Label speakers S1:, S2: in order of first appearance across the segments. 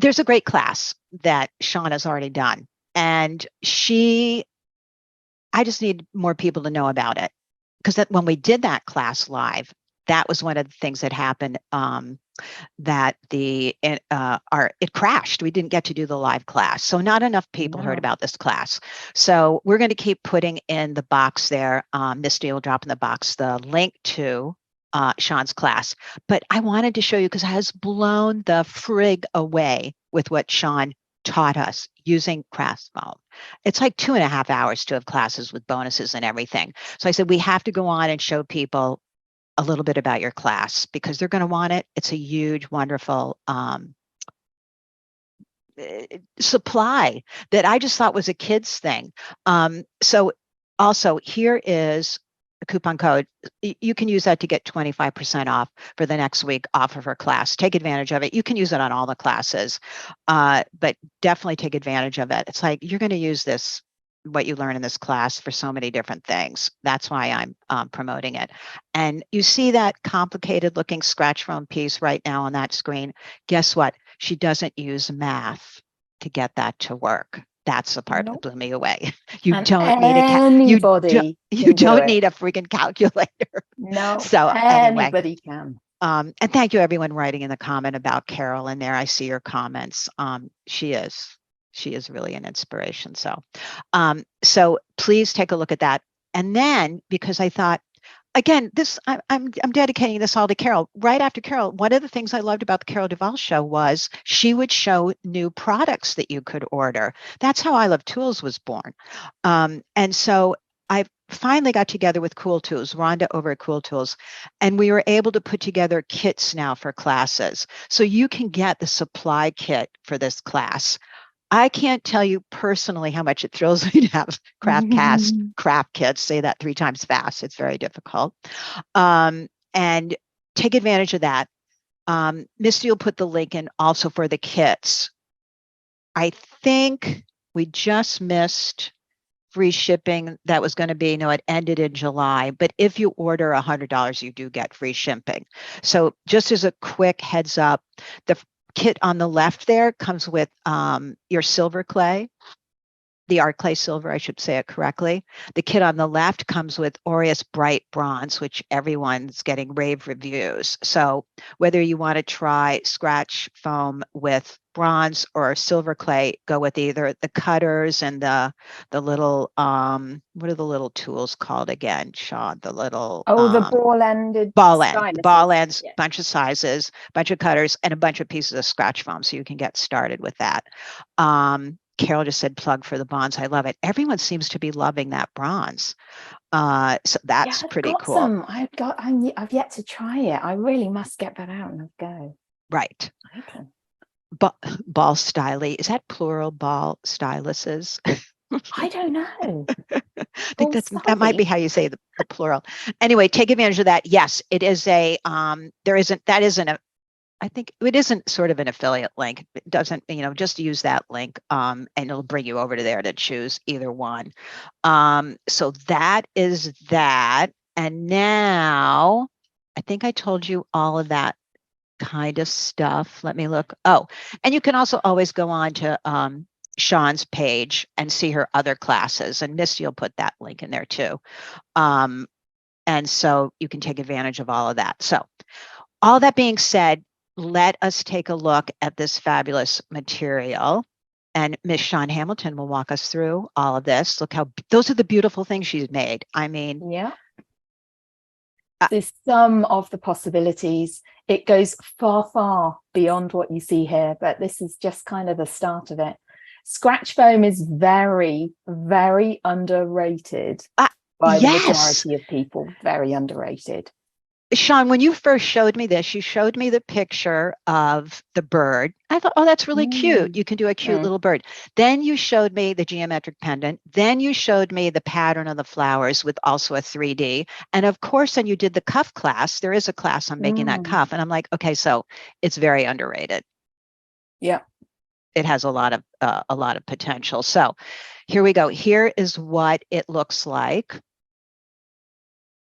S1: there's a great class that Sean has already done. And I just need more people to know about it. Because when we did that class live, that was one of the things that happened, that it crashed. We didn't get to do the live class. So not enough people heard about this class. So we're going to keep putting in the box there. Misty will drop in the box the link to Sean's class. But I wanted to show you because it has blown the frig away with what Sean taught us using craft foam. It's like 2.5 hours to have classes with bonuses and everything. So I said, we have to go on and show people a little bit about your class because they're going to want it. It's a huge, wonderful supply that I just thought was a kid's thing. So also here is a coupon code. You can use that to get 25% off for the next week off of her class. Take advantage of it. You can use it on all the classes, but definitely take advantage of it. It's like you're going to use this, what you learn in this class, for so many different things. That's why I'm promoting it. And you see that complicated looking scratch foam piece right now on that screen. Guess what? She doesn't use math to get that to work. That's the part that blew me away. You don't need you don't need a freaking calculator.
S2: No,
S1: so
S2: anybody can.
S1: And thank you everyone writing in the comment about Carol in there. I see your comments. She is really an inspiration. So please take a look at that. And then, because I thought, again, I'm dedicating this all to Carol. Right after Carol, one of the things I loved about the Carol Duvall show was she would show new products that you could order. That's how I Love Tools was born. And so I finally got together with Cool Tools, Rhonda over at Cool Tools, and we were able to put together kits now for classes. So you can get the supply kit for this class. I can't tell you personally how much it thrills me to have craft kits. Say that 3 times fast. It's very difficult. And take advantage of that. Misty will put the link in also for the kits. I think we just missed free shipping. That was going to be, it ended in July. But if you order $100, you do get free shipping. So just as a quick heads up, the kit on the left there comes with your silver clay, the art clay silver, I should say it correctly. The kit on the left comes with Aureaus Bright Bronze, which everyone's getting rave reviews. So whether you want to try scratch foam with bronze or silver clay, go with either the cutters and the little what are the little tools called again, Sean? The little
S2: the ball-ended
S1: ball ends, yeah. Bunch of sizes, bunch of cutters, and a bunch of pieces of scratch foam, so you can get started with that. Carol just said plug for the bronze. I love it. Everyone seems to be loving that bronze. So that's pretty cool.
S2: Some. I've yet to try it. I really must get that out and go.
S1: Right. Okay. Ball styly. Is that plural? Ball styluses?
S2: I don't know.
S1: I think that might be how you say the plural. Anyway, take advantage of that. Yes, it is a I think it isn't sort of an affiliate link. It doesn't, just use that link and it'll bring you over to there to choose either one. So that is that. And now I think I told you all of that kind of stuff. Let me look. Oh, and you can also always go on to Sean's page and see her other classes, and Misty will put that link in there too. And so you can take advantage of all of that. So all that being said, let us take a look at this fabulous material, and Miss Sean Hamilton will walk us through all of this. Look how those are the beautiful things she's made. I mean,
S2: yeah. There's some of the possibilities. It goes far, far beyond what you see here, but this is just kind of the start of it. Scratch foam is very, very underrated by the majority of people. Very underrated.
S1: Sean, when you first showed me this, you showed me the picture of the bird. I thought, oh, that's really cute. You can do a cute little bird. Then you showed me the geometric pendant. Then you showed me the pattern of the flowers with also a 3D. And of course, then you did the cuff class. There is a class on making that cuff. And I'm like, okay, so it's very underrated.
S2: Yeah.
S1: It has a lot of potential. So here we go. Here is what it looks like.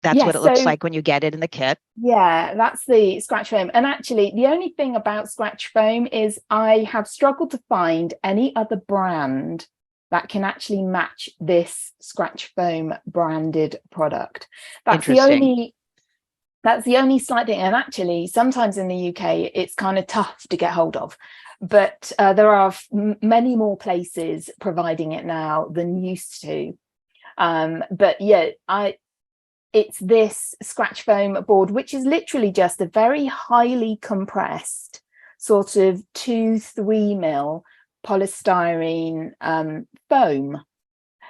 S1: That's what it looks like when you get it in the kit.
S2: Yeah, that's the scratch foam. And actually, the only thing about scratch foam is I have struggled to find any other brand that can actually match this scratch foam branded product. That's the only slight thing. And actually, sometimes in the UK, it's kind of tough to get hold of. But there are many more places providing it now than used to. But yeah, it's this scratch foam board, which is literally just a very highly compressed sort of 2-3 mil polystyrene foam.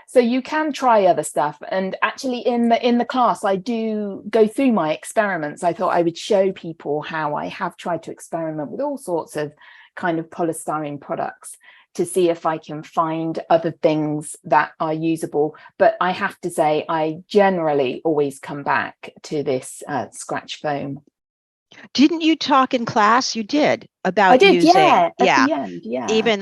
S2: So you can try other stuff. And actually in the class, I do go through my experiments. I thought I would show people how I have tried to experiment with all sorts of kind of polystyrene products to see if I can find other things that are usable. But I have to say, I generally always come back to this scratch foam.
S1: Didn't you talk in class? You did about
S2: I did,
S1: using,
S2: at the end,
S1: even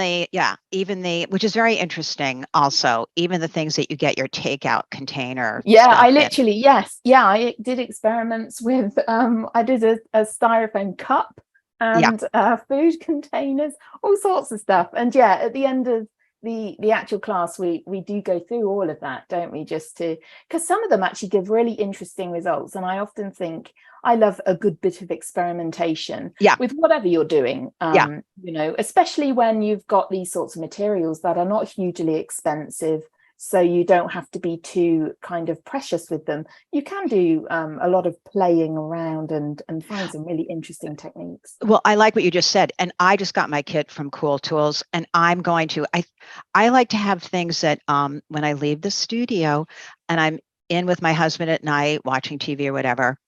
S1: the, which is very interesting. Also, even the things that you get your takeout container.
S2: I literally, I did experiments with. I did a styrofoam cup and food containers, all sorts of stuff. And at the end of the actual class, we do go through all of that, don't we? Just to, because some of them actually give really interesting results. And I often think I love a good bit of experimentation with whatever you're doing, you know, especially when you've got these sorts of materials that are not hugely expensive. So you don't have to be too kind of precious with them. You can do a lot of playing around and find some really interesting techniques.
S1: Well, I like what you just said. And I just got my kit from Cool Tools, and I'm going to, I like to have things that when I leave the studio and I'm in with my husband at night watching TV or whatever,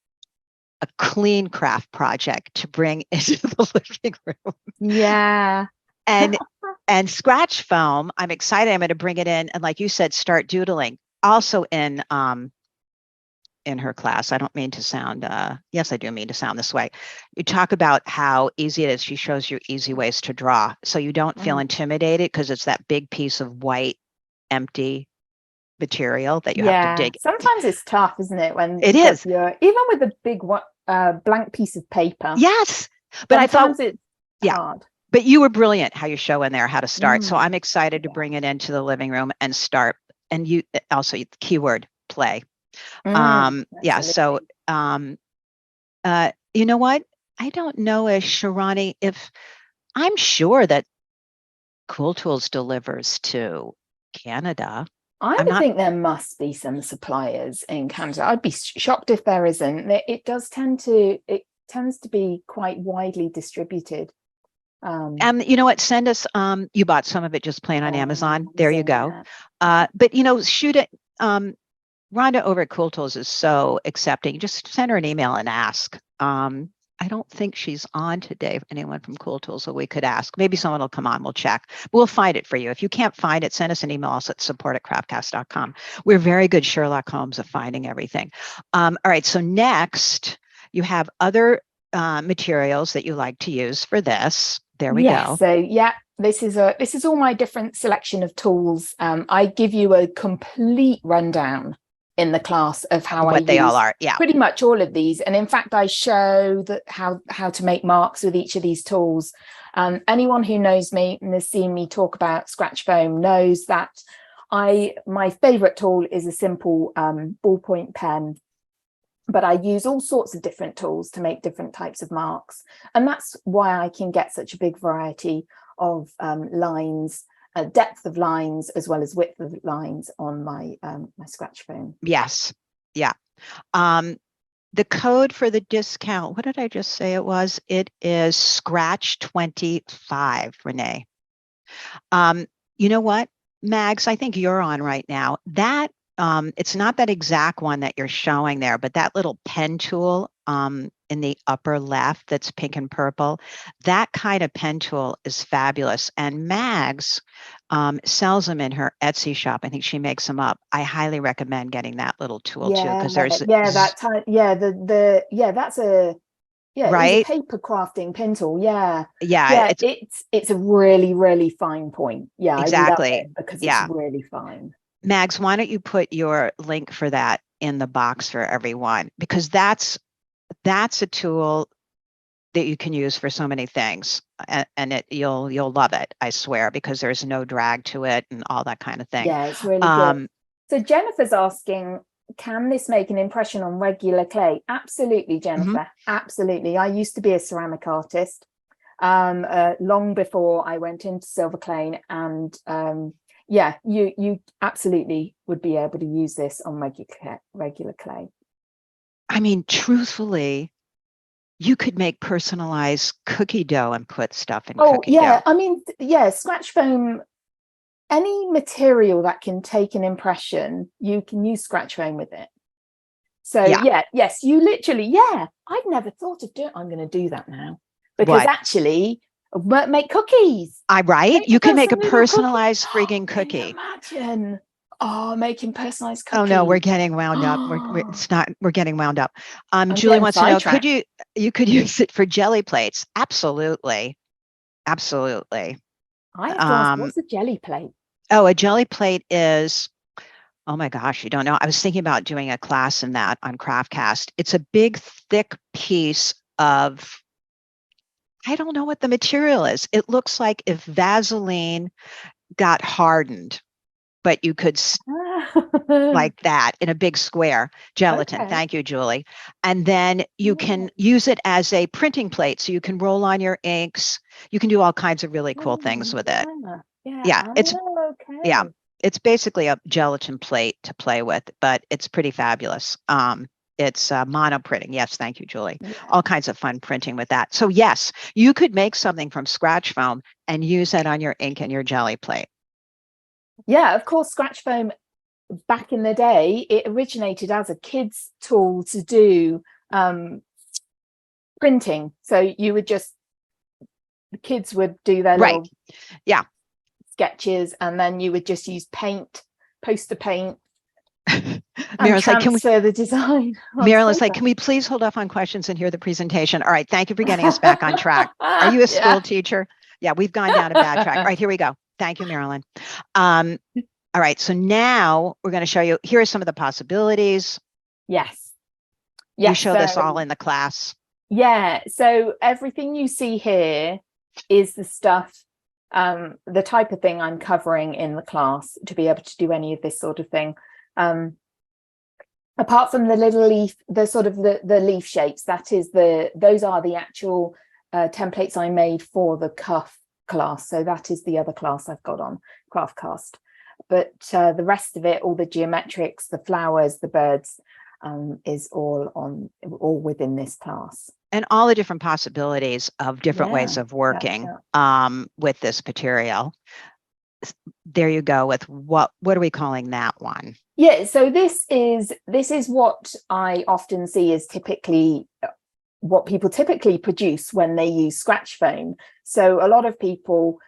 S1: a clean craft project to bring into the living room.
S2: Yeah.
S1: And scratch foam, I'm excited. I'm going to bring it in and, like you said, start doodling. Also in her class, I don't mean to sound, yes, I do mean to sound this way. You talk about how easy it is. She shows you easy ways to draw, so you don't feel intimidated because it's that big piece of white, empty material that you have to dig.
S2: Sometimes it's tough, isn't it? When
S1: it is,
S2: even with a big blank piece of paper.
S1: Yes, but I thought
S2: it's hard.
S1: But you were brilliant how you show in there how to start. So I'm excited to bring it into the living room and start. And you also, keyword, play. So you know what? I don't know, Sharani, if I'm sure that Cool Tools delivers to Canada.
S2: I would think there must be some suppliers in Canada. I'd be shocked if there isn't. It tends to be quite widely distributed.
S1: You know what? Send us. You bought some of it just plain on Amazon. There you go. But you know, shoot it. Rhonda over at Cool Tools is so accepting. Just send her an email and ask. I don't think she's on today. Anyone from Cool Tools, so we could ask. Maybe someone will come on. We'll check. We'll find it for you. If you can't find it, send us an email also at support@craftcast.com. We're very good Sherlock Holmes of finding everything. All right. So next, you have other materials that you like to use for this. There we go.
S2: So this is all my different selection of tools. I give you a complete rundown in the class of how
S1: what they all are. Yeah,
S2: pretty much all of these. And in fact, I show that how to make marks with each of these tools. Anyone who knows me and has seen me talk about scratch foam knows that my favorite tool is a simple ballpoint pen. But I use all sorts of different tools to make different types of marks. And that's why I can get such a big variety of lines, depth of lines, as well as width of lines on my my scratch foam.
S1: Yes. Yeah. The code for the discount, what did I just say it was? It is Scratch 25, Renee. You know what, Mags, I think you're on right now. That it's not that exact one that you're showing there, but that little pen tool in the upper left that's pink and purple, that kind of pen tool is fabulous. And Mags sells them in her Etsy shop. I think she makes them up. I highly recommend getting that little tool too, because there's
S2: that's a right, paper crafting pen tool. It's a really, really fine point.
S1: Exactly.
S2: I love it because it's really fine.
S1: Mags, why don't you put your link for that in the box for everyone, because that's a tool that you can use for so many things, and you'll love it, I swear, because there's no drag to it and all that kind of thing.
S2: Yeah, it's really good. So Jennifer's asking, can this make an impression on regular clay? Absolutely, Jennifer. Absolutely. I used to be a ceramic artist long before I went into silver clay, and yeah, you absolutely would be able to use this on regular clay.
S1: I mean, truthfully, you could make personalized cookie dough and put stuff in cookie dough.
S2: I mean, yeah, scratch foam, any material that can take an impression, you can use scratch foam with it. So yes, you literally, I'd never thought of doing, I'm going to do that now, because actually make cookies.
S1: Right? You can make a personalized frigging cookie.
S2: Imagine. Oh, making personalized cookies.
S1: Oh no, we're getting wound up. We're getting wound up. Julie wants to know, could you could use it for jelly plates? Absolutely. Absolutely.
S2: I have to ask, what's a jelly plate?
S1: Oh, a jelly plate is, oh my gosh, you don't know. I was thinking about doing a class in that on Craftcast. It's a big, thick piece of, I don't know what the material is. It looks like if Vaseline got hardened, but you could like that in a big square gelatin. Okay. Thank you, Julie. And then you can use it as a printing plate. So you can roll on your inks. You can do all kinds of really cool things with it. It's basically a gelatin plate to play with, but it's pretty fabulous. It's mono printing. Yes, thank you, Julie. Yeah. All kinds of fun printing with that. So yes, you could make something from scratch foam and use that on your ink and your jelly plate.
S2: Yeah, of course, scratch foam back in the day, it originated as a kid's tool to do printing. So you would just, the kids would do their little sketches, and then you would just use paint, poster paint, and transfer the design.
S1: Marilyn's like, can we please hold off on questions and hear the presentation? All right, thank you for getting us back on track. Are you a school teacher? Yeah, we've gone down a bad track. All right, here we go. Thank you, Marilyn. All right, so now we're going to show you, here are some of the possibilities.
S2: Yes.
S1: You show this all in the class.
S2: Yeah, so everything you see here is the stuff, the type of thing I'm covering in the class to be able to do any of this sort of thing. Apart from the little leaf, the sort of the leaf shapes, those are the actual templates I made for the cuff class. So that is the other class I've got on Craftcast. But the rest of it, all the geometrics, the flowers, the birds, is all within this class.
S1: And all the different possibilities of different ways of working with this material. There you go with what are we calling that one?
S2: Yeah, so this is what I often see as typically what people typically produce when they use scratch foam. So a lot of people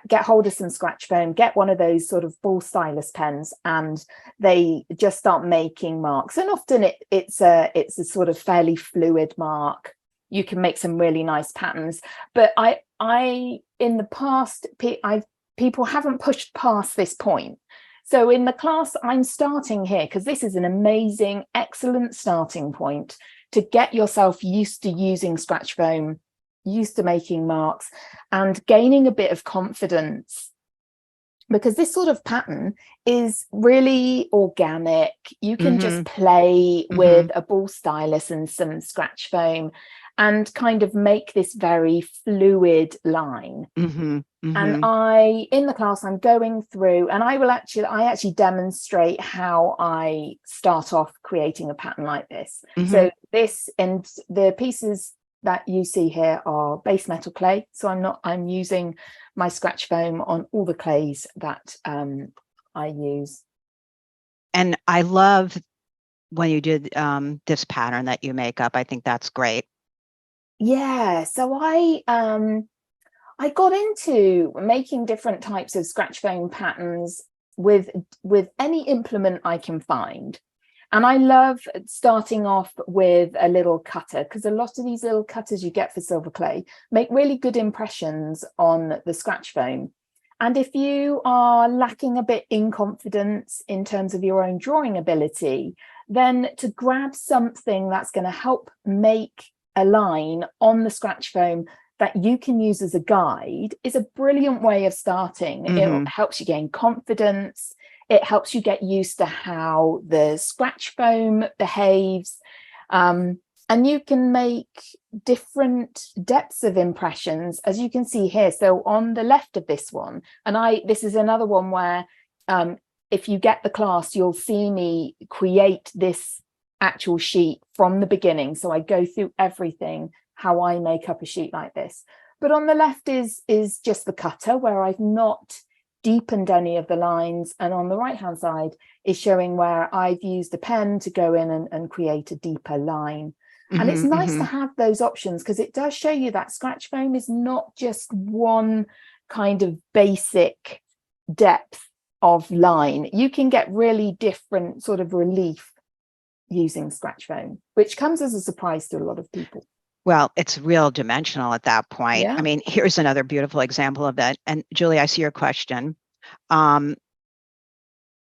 S2: get hold of some scratch foam, get one of those sort of ball stylus pens, and they just start making marks. And often it's a sort of fairly fluid mark. You can make some really nice patterns. But I in the past, people haven't pushed past this point. So in the class, I'm starting here because this is an amazing, excellent starting point to get yourself used to using scratch foam, used to making marks, and gaining a bit of confidence, because this sort of pattern is really organic. You can just play with a ball stylus and some scratch foam and kind of make this very fluid line. And in the class, I'm going through, and I actually demonstrate how I start off creating a pattern like this. So this, and the pieces that you see here are base metal clay. So I'm using my scratch foam on all the clays that I use.
S1: And I love when you did this pattern that you make up. I think that's great.
S2: Yeah, so I got into making different types of scratch foam patterns with any implement I can find. And I love starting off with a little cutter, because a lot of these little cutters you get for silver clay make really good impressions on the scratch foam. And if you are lacking a bit in confidence in terms of your own drawing ability, then to grab something that's going to help make a line on the scratch foam that you can use as a guide is a brilliant way of starting. It helps you gain confidence. It helps you get used to how the scratch foam behaves. And you can make different depths of impressions, as you can see here. So on the left of this one, and this is another one where if you get the class, you'll see me create this actual sheet from the beginning. So I go through everything, how I make up a sheet like this. But on the left is just the cutter, where I've not deepened any of the lines. And on the right hand side is showing where I've used a pen to go in and create a deeper line. And it's nice to have those options, because it does show you that scratch foam is not just one kind of basic depth of line. You can get really different sort of relief using scratch foam, which comes as a surprise to a lot of people.
S1: Well, it's real dimensional at that point.
S2: Yeah.
S1: I mean, here's another beautiful example of that. And Julie, I see your question. There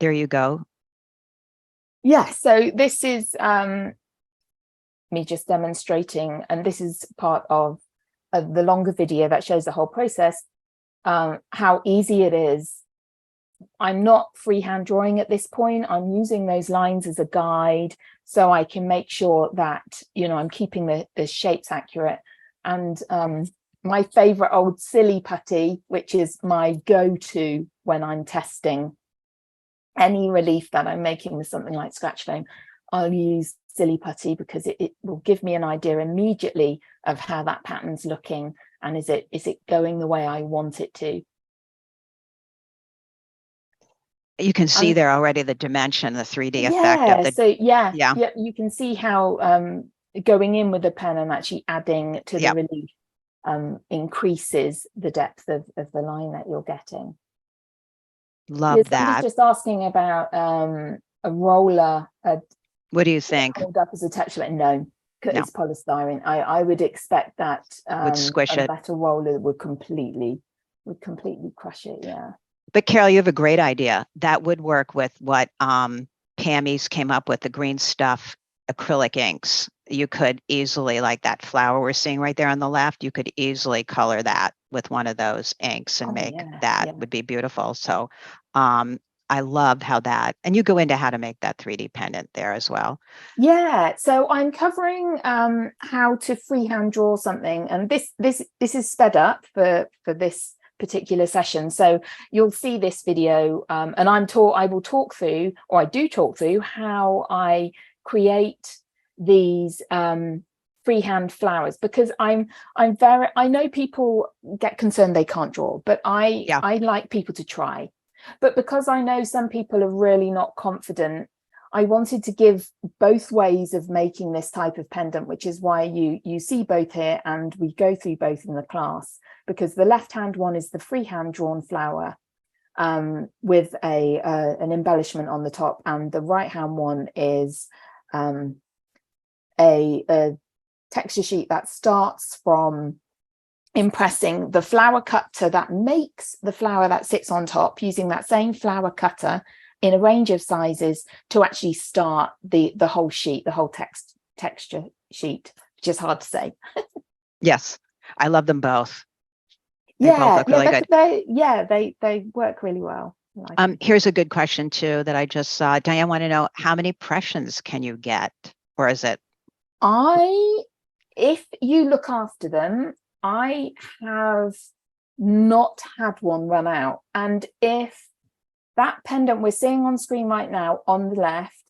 S1: you go.
S2: Yeah, so this is me just demonstrating, and this is part of the longer video that shows the whole process, how easy it is. I'm not freehand drawing at this point. I'm using those lines as a guide, so I can make sure that, you know, I'm keeping the shapes accurate. And my favorite old silly putty, which is my go-to when I'm testing any relief that I'm making with something like scratch foam, I'll use silly putty, because it will give me an idea immediately of how that pattern's looking, and is it going the way I want it to.
S1: You can see there already the dimension, the 3D effect of the.
S2: So yeah, you can see how going in with a pen and actually adding to the relief increases the depth of the line that you're getting.
S1: Love that.
S2: Somebody's just asking about a roller.
S1: What do you think?
S2: Hold up as a texture. No, it's polystyrene. I would expect that
S1: would squish it.
S2: Better roller would completely crush it. Yeah.
S1: But Carol, you have a great idea. That would work with what Pammy's came up with, the green stuff acrylic inks. You could easily, like that flower we're seeing right there on the left, you could easily color that with one of those inks and make that would be beautiful. So I love how that, and you go into how to make that 3D pendant there as well.
S2: Yeah, so I'm covering how to freehand draw something, and this is sped up for this particular session. So you'll see this video, and I will talk through, or I do talk through, how I create these freehand flowers, because I know people get concerned they can't draw, but I like people to try. But because I know some people are really not confident, I wanted to give both ways of making this type of pendant, which is why you see both here, and we go through both in the class, because the left hand one is the freehand drawn flower with an embellishment on the top, and the right hand one is a texture sheet that starts from impressing the flower cutter that makes the flower that sits on top, using that same flower cutter in a range of sizes to actually start the whole sheet, the whole texture sheet, which is hard to say.
S1: Yes, I love them both. They both look really good.
S2: They work really well.
S1: Here's a good question too that I just saw. Diane, want to know, how many impressions can you get, or is it?
S2: If you look after them, I have not had one run out. And if that pendant we're seeing on screen right now on the left,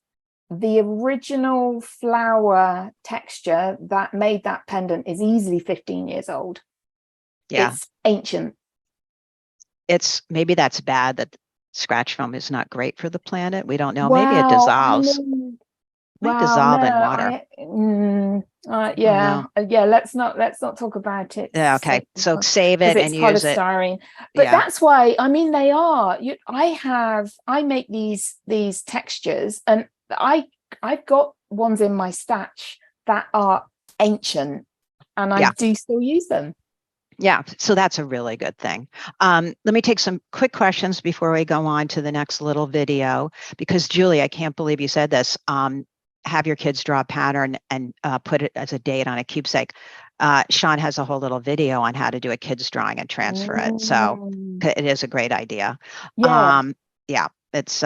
S2: the original flower texture that made that pendant is easily 15 years old.
S1: Yeah.
S2: It's ancient.
S1: Maybe that's bad that scratch foam is not great for the planet. We don't know. Maybe it dissolves. Might dissolve in water. Let's not talk about it. Yeah, okay. So save it and use it.
S2: But that's why, I mean, they are. I make these textures, and I've got ones in my stash that are ancient, and I do still use them.
S1: Yeah, so that's a really good thing. Let me take some quick questions before we go on to the next little video, because Julie, I can't believe you said this. have your kids draw a pattern and put it as a date on a keepsake, Sean has a whole little video on how to do a kid's drawing and transfer it. So it is a great idea.
S2: Yeah.
S1: Yeah, it's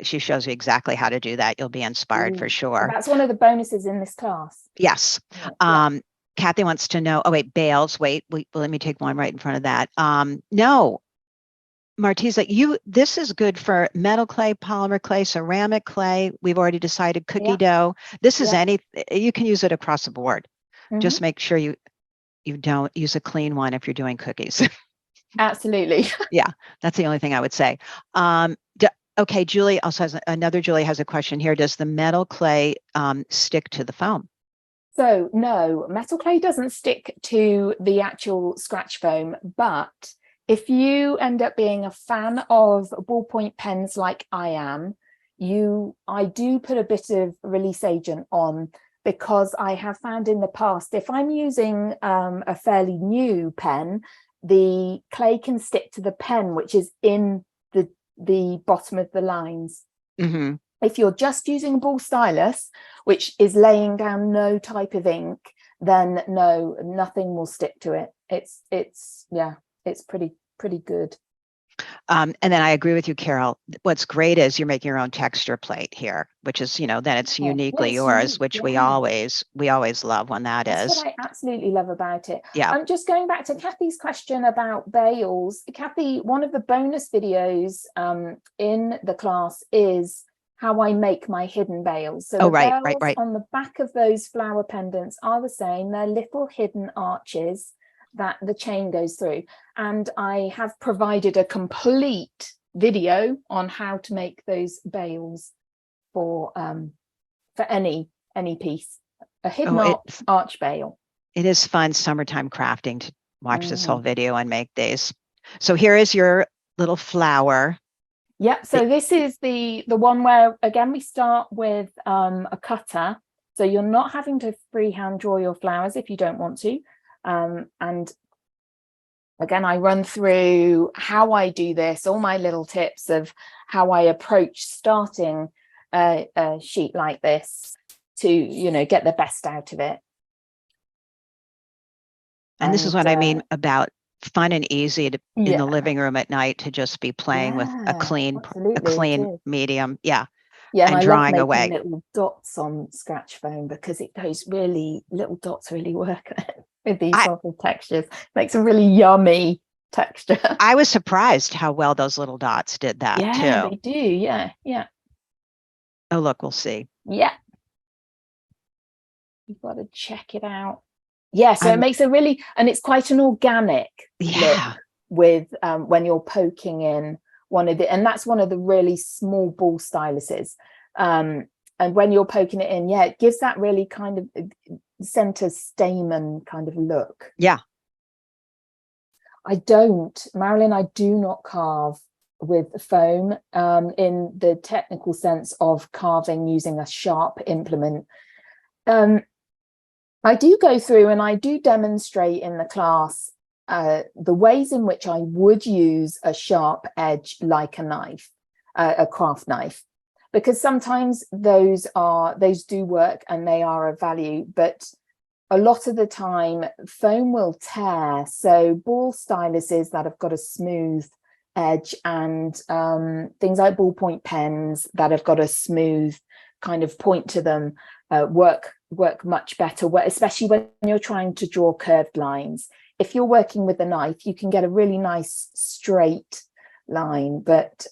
S1: she shows you exactly how to do that. You'll be inspired for sure.
S2: That's one of the bonuses in this class.
S1: Yes. Kathy wants to know, oh wait, bales. Wait, let me take one right in front of that. No, Martiza, this is good for metal clay, polymer clay, ceramic clay. We've already decided cookie dough. This is you can use it across the board. Just make sure you don't use a clean one if you're doing cookies.
S2: Absolutely.
S1: Yeah, that's the only thing I would say. Okay, Julie also has Julie has a question here. Does the metal clay stick to the foam?
S2: So no, metal clay doesn't stick to the actual scratch foam, but if you end up being a fan of ballpoint pens like I am, I do put a bit of release agent on, because I have found in the past, if I'm using a fairly new pen, the clay can stick to the pen, which is in the bottom of the lines.
S1: Mm-hmm.
S2: If you're just using a ball stylus, which is laying down no type of ink, then no, nothing will stick to it. It's pretty good.
S1: And then I agree with you, Carol. What's great is you're making your own texture plate here, which is, then it's uniquely yours, which we always love when that's
S2: what I absolutely love about it.
S1: Yeah.
S2: I'm just going back to Kathy's question about bales. Kathy, one of the bonus videos in the class is how I make my hidden bales. So bales on the back of those flower pendants are the same. They're little hidden arches that the chain goes through. And I have provided a complete video on how to make those bales for any piece. A hidden arch bale. It
S1: is fun summertime crafting to watch this whole video and make these. So here is your little flower.
S2: Yep. So this is the one where, again, we start with a cutter. So you're not having to freehand draw your flowers if you don't want to. And again, I run through how I do this, all my little tips of how I approach starting a sheet like this to, get the best out of it.
S1: And this is what I mean about fun and easy to in the living room at night to just be playing with a clean medium. Yeah.
S2: Yeah, and
S1: drawing
S2: I love
S1: away
S2: little dots on scratch foam, because little dots really work with these sort of textures. Makes a really yummy texture.
S1: I was surprised how well those little dots did that too.
S2: Yeah, they do. Yeah.
S1: Oh, look, we'll see.
S2: Yeah. You've got to check it out. Yeah, so it makes and it's quite an organic look with when you're poking in and that's one of the really small ball styluses. And when you're poking it in, it gives that really kind of center stamen kind of look.
S1: Yeah.
S2: Marilyn, I do not carve with foam in the technical sense of carving using a sharp implement. I do go through and I do demonstrate in the class the ways in which I would use a sharp edge like a knife, a craft knife, because sometimes those do work and they are of value, but a lot of the time foam will tear. So ball styluses that have got a smooth edge and things like ballpoint pens that have got a smooth kind of point to them work much better, especially when you're trying to draw curved lines. If you're working with a knife, you can get a really nice straight line, but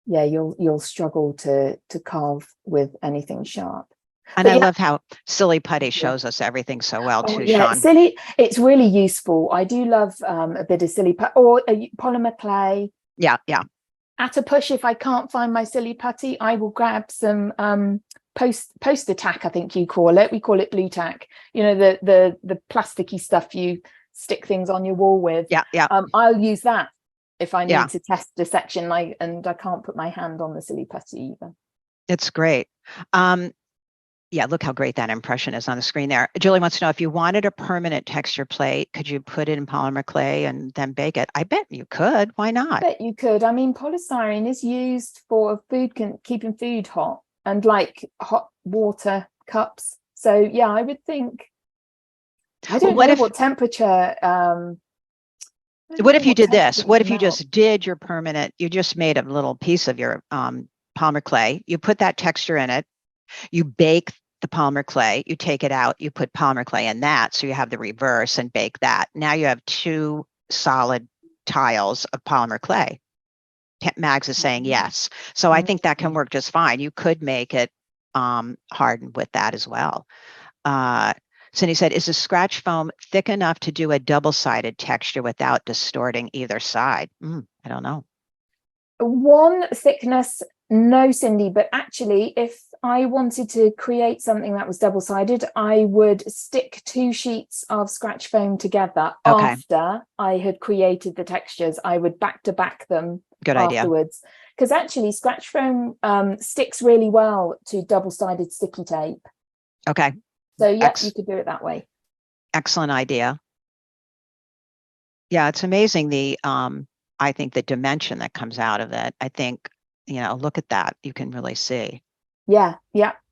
S2: you'll struggle to carve with anything sharp.
S1: And I love how Silly Putty shows us everything so well too, Sean.
S2: It's really useful. I do love a bit of Silly Putty or polymer clay.
S1: Yeah.
S2: At a push, if I can't find my Silly Putty, I will grab some poster tack, I think you call it. We call it blue tack. The plasticky stuff you stick things on your wall with.
S1: Yeah.
S2: I'll use that if I need to test a section, and I can't put my hand on the Silly Putty either.
S1: It's great. Look how great that impression is on the screen there. Julie wants to know, if you wanted a permanent texture plate, could you put it in polymer clay and then bake it? I bet you could. Why not?
S2: I bet you could. I mean, polystyrene is used for keeping food hot. and like hot water cups. So yeah, I would think, I don't know what temperature.
S1: What if you did this? What if you just did your permanent, you just made a little piece of your polymer clay, you put that texture in it, you bake the polymer clay, you take it out, you put polymer clay in that, so you have the reverse and bake that. Now you have 2 solid tiles of polymer clay. Mags is saying yes. So I think that can work just fine. You could make it hardened with that as well. Cindy said, is the scratch foam thick enough to do a double-sided texture without distorting either side? I don't know.
S2: One thickness, no, Cindy, but actually, if I wanted to create something that was double-sided, I would stick 2 sheets of scratch foam together after I had created the textures. I would back-to-back them afterwards. Because actually, scratch foam sticks really well to double-sided sticky tape.
S1: Okay.
S2: So yeah, you could do it that way.
S1: Excellent idea. Yeah, it's amazing I think the dimension that comes out of it. I think, look at that. You can really see.
S2: Yeah,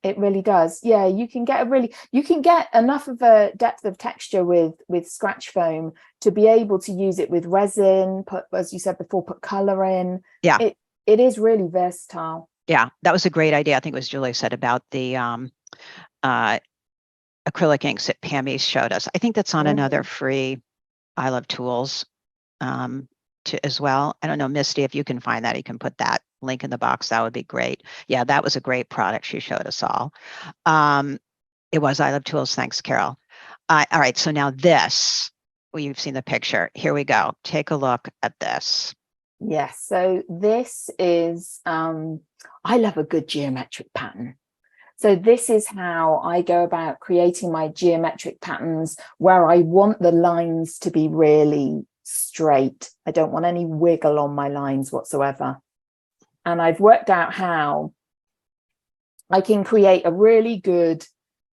S2: it really does. Yeah, you can get enough of a depth of texture with scratch foam to be able to use it with resin, put, as you said before, put color in.
S1: Yeah.
S2: It is really versatile.
S1: Yeah, that was a great idea. I think it was Julie said about the acrylic inks that Pammy showed us. I think that's on another free I Love Tools as well. I don't know, Misty, if you can find that, you can put that link in the box. That would be great. Yeah, that was a great product she showed us all. It was I Love Tools. Thanks, Carol. All right, so now this, you've seen the picture. Here we go. Take a look at this.
S2: Yes, so this is, I love a good geometric pattern. So this is how I go about creating my geometric patterns, where I want the lines to be really straight. I don't want any wiggle on my lines whatsoever. And I've worked out how I can create a really good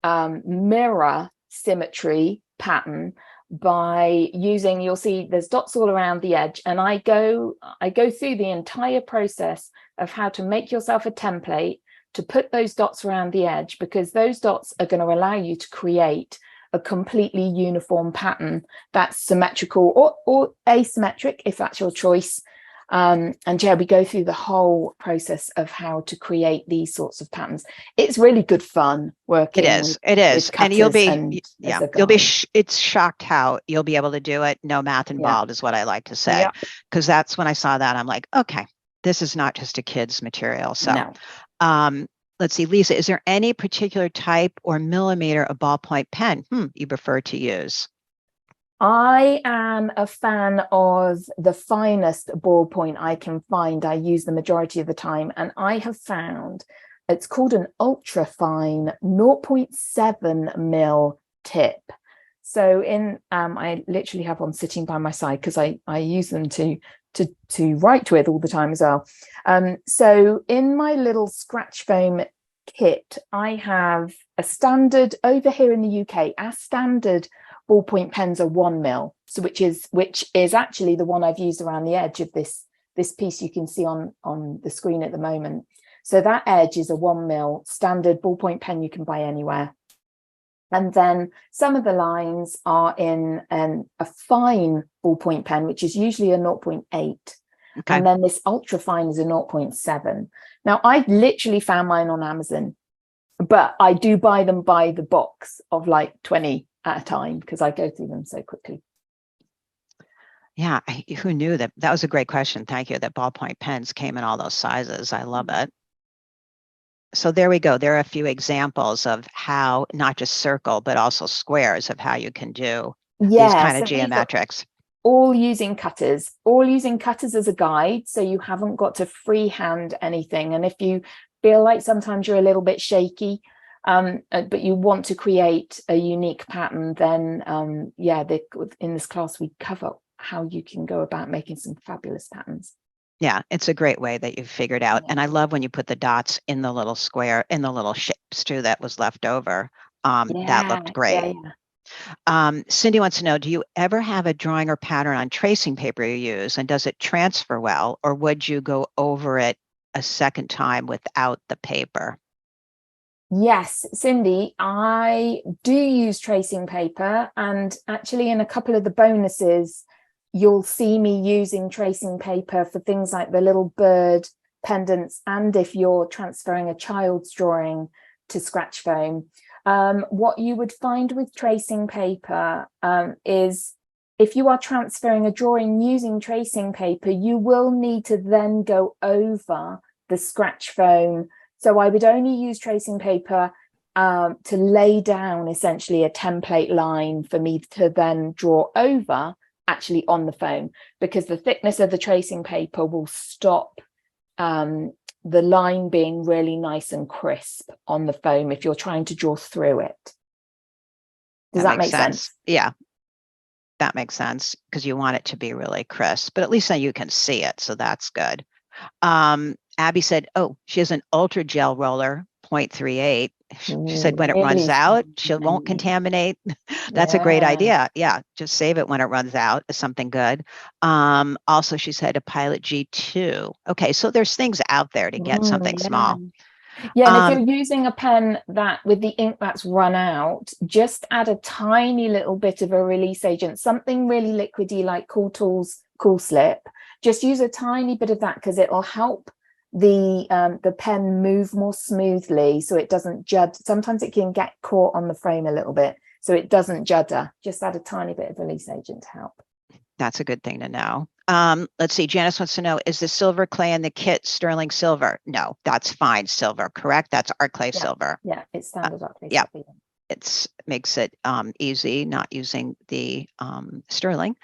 S2: mirror symmetry pattern by using, you'll see there's dots all around the edge, and I go through the entire process of how to make yourself a template to put those dots around the edge, because those dots are going to allow you to create a completely uniform pattern that's symmetrical or asymmetric, if that's your choice. And yeah, we go through the whole process of how to create these sorts of patterns. It's really good fun working.
S1: It is, and you'll be it's shocked how you'll be able to do it. No math involved is what I like to say, because that's when I saw that I'm like, okay, this is not just a kid's material. So let's see, Lisa, is there any particular type or millimeter of ballpoint pen you prefer to use?
S2: I am a fan of the finest ballpoint I can find. I use the majority of the time, and I have found it's called an ultra fine 0.7 mil tip. So I literally have one sitting by my side because I use them to write with all the time as well. So in my little scratch foam kit, I have a standard, over here in the UK, our standard ballpoint pens are 1 mil, so which is actually the one I've used around the edge of this piece you can see on the screen at the moment. So that edge is a 1 mil standard ballpoint pen you can buy anywhere. And then some of the lines are in a fine ballpoint pen, which is usually a 0.8. Okay. And then this ultra fine is a 0.7. Now, I literally found mine on Amazon, but I do buy them by the box of like 20 at a time because I go through them so quickly.
S1: Yeah, who knew that? That was a great question. Thank you. That ballpoint pens came in all those sizes. I love it. So there we go. There are a few examples of how not just circle, but also squares of how you can do these kind of geometrics.
S2: All using cutters as a guide. So you haven't got to freehand anything. And if you feel like sometimes you're a little bit shaky, but you want to create a unique pattern, then in this class, we cover how you can go about making some fabulous patterns.
S1: Yeah, it's a great way that you've figured out. And I love when you put the dots in the little square, in the little shapes too, that was left over. That looked great. Cindy wants to know, do you ever have a drawing or pattern on tracing paper you use, and does it transfer well, or would you go over it a second time without the paper?
S2: Yes, Cindy, I do use tracing paper, and actually in a couple of the bonuses, you'll see me using tracing paper for things like the little bird pendants, and if you're transferring a child's drawing to scratch foam. What you would find with tracing paper is if you are transferring a drawing using tracing paper, you will need to then go over the scratch foam. So I would only use tracing paper to lay down essentially a template line for me to then draw over actually on the foam, because the thickness of the tracing paper will stop the line being really nice and crisp on the foam if you're trying to draw through it. Does that make sense?
S1: Yeah, that makes sense, because you want it to be really crisp, but at least then you can see it, so that's good. Abby said, oh, she has an ultra gel roller, 0.38. She said when it runs out, she won't contaminate. That's a great idea. Yeah, just save it when it runs out is something good. Also, she said a Pilot G2. Okay, so there's things out there to get something small.
S2: Yeah, and if you're using a pen that with the ink that's run out, just add a tiny little bit of a release agent, something really liquidy like Cool Tools Cool Slip. Just use a tiny bit of that because it'll help the pen move more smoothly, so it doesn't judder. Sometimes it can get caught on the frame a little bit, so it doesn't judder. Just add a tiny bit of release agent to help.
S1: That's a good thing to know. Let's see. Janice wants to know, is the silver clay in the kit sterling silver? No, that's fine silver, correct? That's art clay silver.
S2: Yeah, it's standard art clay
S1: silver.
S2: Yeah,
S1: it makes it easy not using the sterling.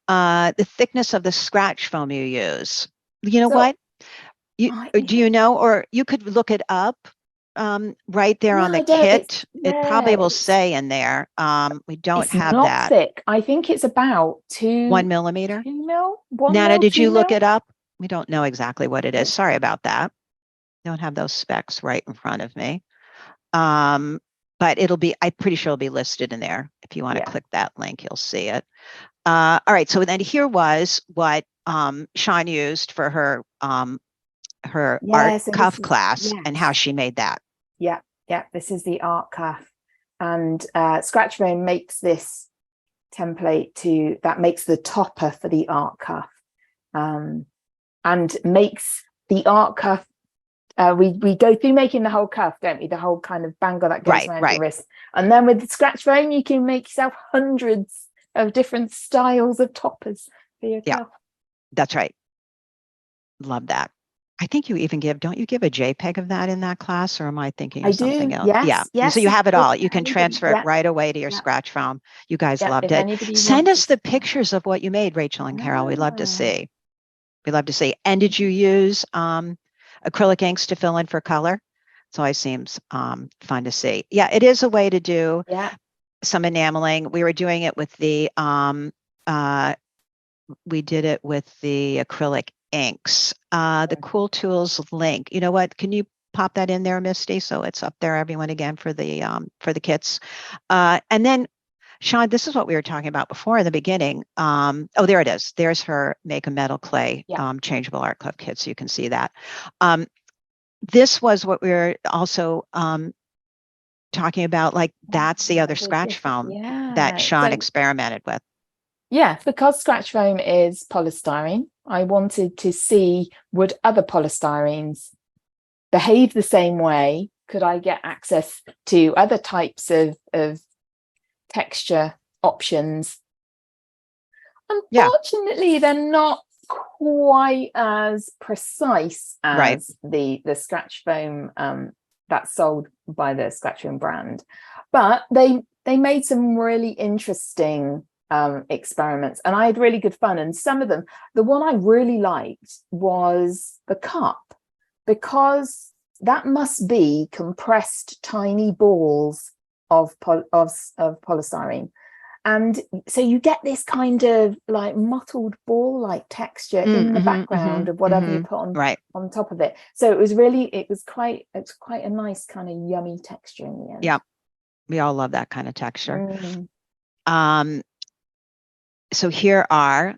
S1: The thickness of the scratch foam you use. You know what? Do you know, or you could look it up right there on the kit. It probably will say in there. We don't have
S2: not
S1: that.
S2: Thick. I think it's about
S1: 1 millimeter.
S2: 2 mil.
S1: Nana, did you look it up? We don't know exactly what it is. Sorry about that. Don't have those specs right in front of me. But it'll be, I'm pretty sure it'll be listed in there. If you want to click that link, you'll see it. All right. So then here was what Sean used for her art cuff class and how she made that.
S2: Yeah. This is the art cuff, and scratch foam makes this template that makes the topper for the art cuff, and makes the art cuff. We go through making the whole cuff, don't we? The whole kind of bangle that goes around the wrist, and then with the scratch foam, you can make yourself hundreds of different styles of toppers for your cuff.
S1: That's right. Love that. I think you even don't you give a JPEG of that in that class, or am I thinking of something else? Yes. So you have it all. You can transfer it right away to your scratch foam. You guys loved it. Send us the pictures of what you made, Rachel and Carol. We'd love to see. We'd love to see. And did you use acrylic inks to fill in for color? It always seems fun to see. Yeah, it is a way to do some enameling. We were doing it with the we did it with the acrylic inks. The Cool Tools link. You know what? Can you pop that in there, Misty? So it's up there, everyone, again for the kits. And then, Sean, this is what we were talking about before in the beginning. Oh, there it is. There's her Make a Metal Clay changeable art cuff kit. So you can see that. This was what we were also talking about. Like that's the other scratch foam that Sean experimented with.
S2: Yeah, because scratch foam is polystyrene, I wanted to see, would other polystyrenes behave the same way? Could I get access to other types of texture options? Unfortunately, they're not quite as precise as the scratch foam that's sold by the scratch foam brand, but they made some really interesting experiments, and I had really good fun. And some of them, the one I really liked was the cup, because that must be compressed tiny balls of polystyrene, and so you get this kind of like mottled ball like texture in the background of whatever you put on top of it. So it was quite a nice kind of yummy texture in the end.
S1: Yeah, we all love that kind of texture. So here are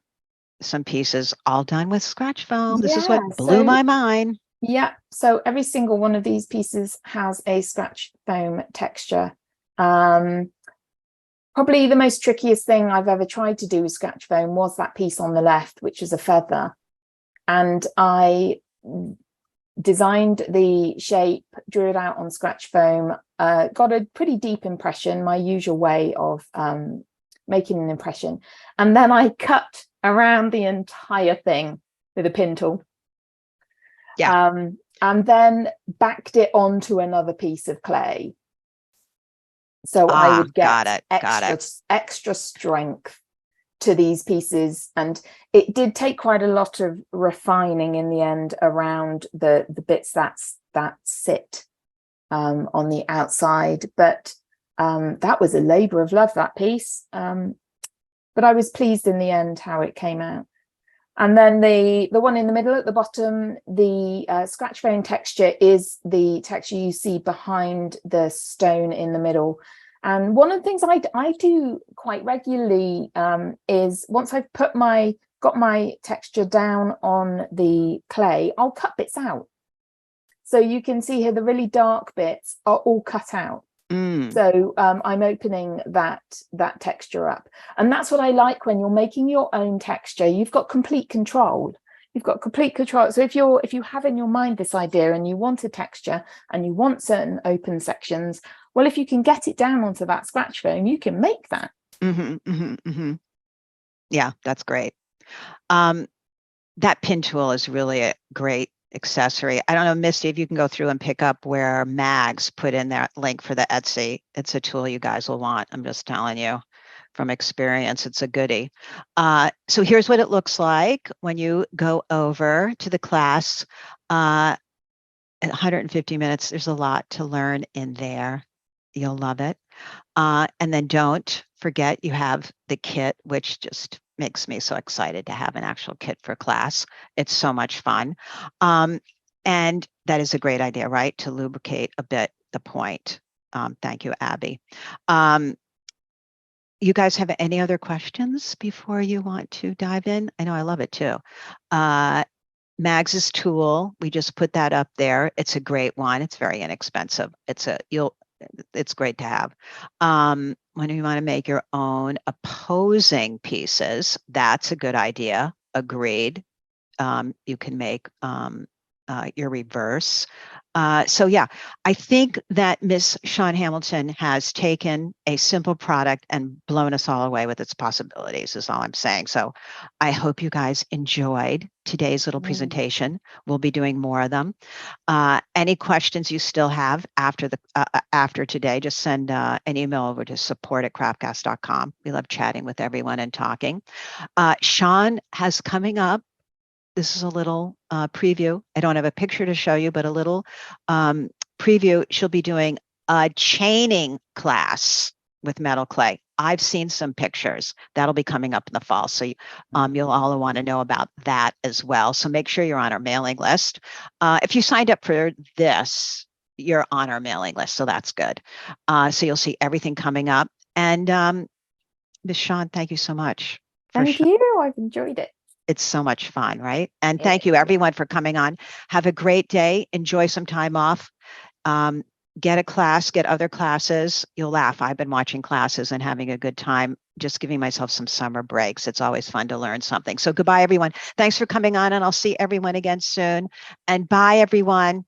S1: some pieces all done with scratch foam. This is what blew my mind.
S2: Yeah, so every single one of these pieces has a scratch foam texture. Probably the most trickiest thing I've ever tried to do with scratch foam was that piece on the left, which is a feather. And I designed the shape, drew it out on scratch foam, got a pretty deep impression, my usual way of making an impression. And then I cut around the entire thing with a pin tool.
S1: Yeah.
S2: And then backed it onto another piece of clay. So I would get extra strength to these pieces, and it did take quite a lot of refining in the end around the bits that sit on the outside. But that was a labor of love, that piece. But I was pleased in the end how it came out. And then the one in the middle at the bottom, the scratch foam texture is the texture you see behind the stone in the middle. And one of the things I do quite regularly is once I've got my texture down on the clay, I'll cut bits out. So you can see here the really dark bits are all cut out. So I'm opening that texture up, and that's what I like when you're making your own texture. You've got complete control. So if you have in your mind this idea and you want a texture and you want certain open sections, well, if you can get it down onto that scratch foam, you can make that.
S1: Yeah, that's great. That pin tool is really a great accessory. I don't know, Misty, if you can go through and pick up where Mags put in that link for the Etsy. It's a tool you guys will want. I'm just telling you from experience, it's a goodie. So here's what it looks like when you go over to the class. 150 minutes, there's a lot to learn in there. You'll love it. And then don't forget you have the kit, which just makes me so excited to have an actual kit for class. It's so much fun. And that is a great idea, right? To lubricate a bit the point. Thank you, Abby. You guys have any other questions before you want to dive in? I know I love it too. Mags's tool, we just put that up there. It's a great one. It's very inexpensive. It's great to have. When you want to make your own opposing pieces, that's a good idea. Agreed. You can make your reverse. So yeah, I think that Miss Sean Hamilton has taken a simple product and blown us all away with its possibilities, is all I'm saying. So I hope you guys enjoyed today's little presentation. We'll be doing more of them. Any questions you still have after today, just send an email over to support@craftcast.com. We love chatting with everyone and talking. Sean has coming up. This is a little preview. I don't have a picture to show you, but a little preview. She'll be doing a chaining class with metal clay. I've seen some pictures. That'll be coming up in the fall. So you'll all want to know about that as well. So make sure you're on our mailing list. If you signed up for this, you're on our mailing list. So that's good. So you'll see everything coming up. And Ms. Sean, thank you so much.
S2: Thank you. I've enjoyed it.
S1: It's so much fun, right? And thank you everyone for coming on. Have a great day. Enjoy some time off. Get a class, get other classes. You'll laugh. I've been watching classes and having a good time, just giving myself some summer breaks. It's always fun to learn something. So goodbye, everyone. Thanks for coming on, and I'll see everyone again soon. And bye, everyone.